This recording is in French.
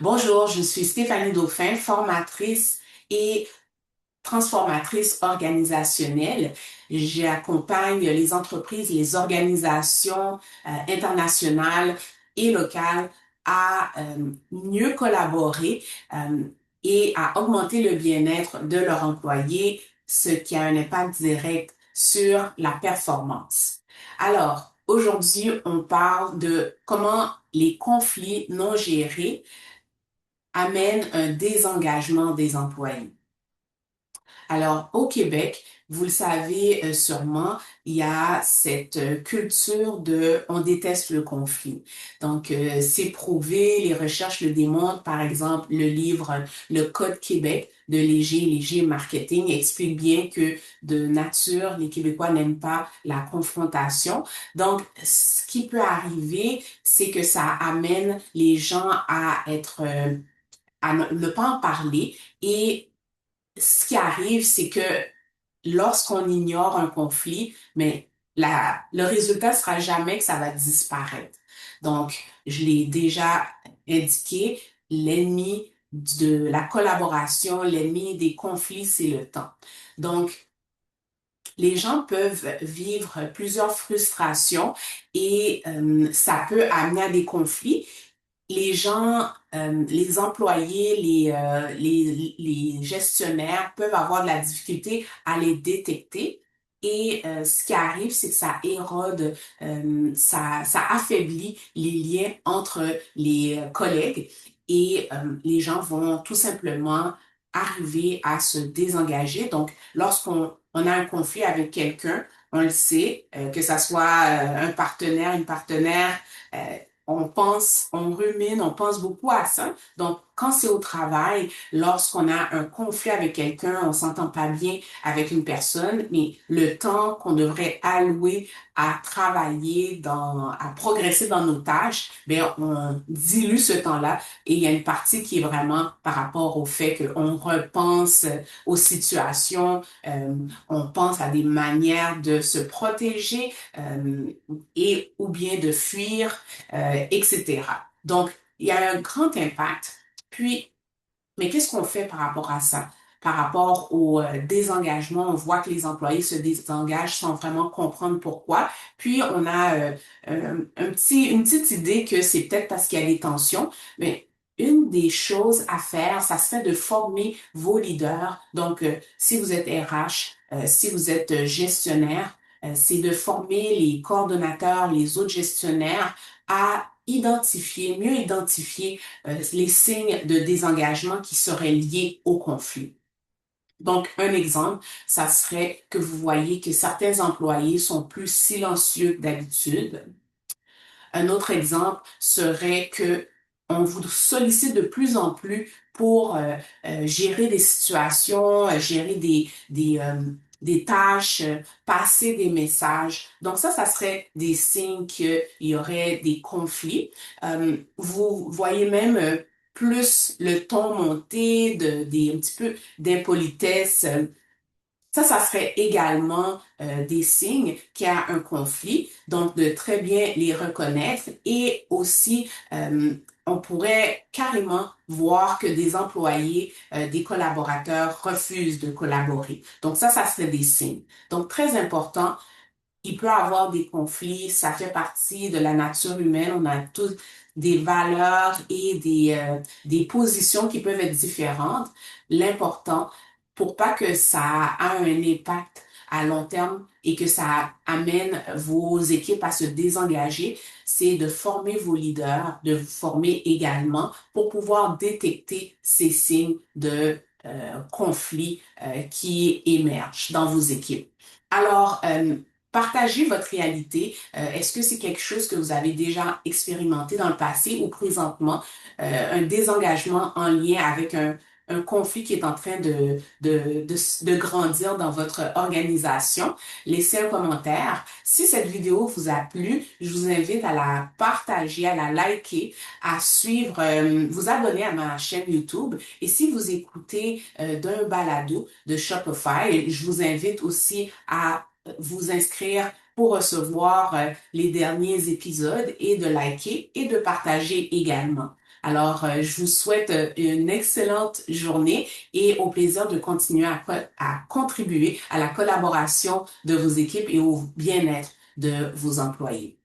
Bonjour, je suis Stéphanie Dauphin, formatrice et transformatrice organisationnelle. J'accompagne les entreprises, les organisations internationales et locales à mieux collaborer et à augmenter le bien-être de leurs employés, ce qui a un impact direct sur la performance. Alors, aujourd'hui, on parle de comment les conflits non gérés amènent un désengagement des employés. Alors, au Québec, vous le savez sûrement, il y a cette culture de on déteste le conflit. Donc, c'est prouvé, les recherches le démontrent. Par exemple, le livre Le Code Québec de Léger Marketing explique bien que de nature, les Québécois n'aiment pas la confrontation. Donc, ce qui peut arriver, c'est que ça amène les gens à être, à ne pas en parler et ce qui arrive, c'est que lorsqu'on ignore un conflit, mais le résultat sera jamais que ça va disparaître. Donc, je l'ai déjà indiqué, l'ennemi de la collaboration, l'ennemi des conflits, c'est le temps. Donc, les gens peuvent vivre plusieurs frustrations et ça peut amener à des conflits. Les gens, les employés, les gestionnaires peuvent avoir de la difficulté à les détecter. Et ce qui arrive, c'est que ça érode, ça affaiblit les liens entre les collègues et les gens vont tout simplement arriver à se désengager. Donc, lorsqu'on a un conflit avec quelqu'un, on le sait, que ça soit un partenaire, une partenaire, euh, on pense, on rumine, on pense beaucoup à ça. Donc, quand c'est au travail, lorsqu'on a un conflit avec quelqu'un, on s'entend pas bien avec une personne, mais le temps qu'on devrait allouer à travailler à progresser dans nos tâches, ben, on dilue ce temps-là et il y a une partie qui est vraiment par rapport au fait qu'on repense aux situations, on pense à des manières de se protéger et ou bien de fuir etc. Donc, il y a un grand impact. Puis, mais qu'est-ce qu'on fait par rapport à ça? Par rapport au désengagement, on voit que les employés se désengagent sans vraiment comprendre pourquoi. Puis, on a une petite idée que c'est peut-être parce qu'il y a des tensions, mais une des choses à faire, ça serait de former vos leaders. Donc, si vous êtes RH, si vous êtes gestionnaire, c'est de former les coordonnateurs, les autres gestionnaires à mieux identifier les signes de désengagement qui seraient liés au conflit. Donc, un exemple, ça serait que vous voyez que certains employés sont plus silencieux que d'habitude. Un autre exemple serait que on vous sollicite de plus en plus pour gérer des situations, gérer des tâches, passer des messages. Donc ça serait des signes qu'il y aurait des conflits. Vous voyez même plus le ton monté, un petit peu d'impolitesse. Ça serait également des signes qu'il y a un conflit, donc de très bien les reconnaître et aussi on pourrait carrément voir que des employés, des collaborateurs refusent de collaborer. Donc ça serait des signes. Donc très important, il peut y avoir des conflits, ça fait partie de la nature humaine, on a tous des valeurs et des positions qui peuvent être différentes. L'important, pour pas que ça a un impact à long terme et que ça amène vos équipes à se désengager, c'est de former vos leaders, de vous former également pour pouvoir détecter ces signes de conflits qui émergent dans vos équipes. Alors, partagez votre réalité. Est-ce que c'est quelque chose que vous avez déjà expérimenté dans le passé ou présentement, un désengagement en lien avec un conflit qui est en train de grandir dans votre organisation? Laissez un commentaire. Si cette vidéo vous a plu, je vous invite à la partager, à la liker, à suivre, vous abonner à ma chaîne YouTube. Et si vous écoutez d'un balado de Shopify, je vous invite aussi à vous inscrire pour recevoir les derniers épisodes et de liker et de partager également. Alors, je vous souhaite une excellente journée et au plaisir de continuer à contribuer à la collaboration de vos équipes et au bien-être de vos employés.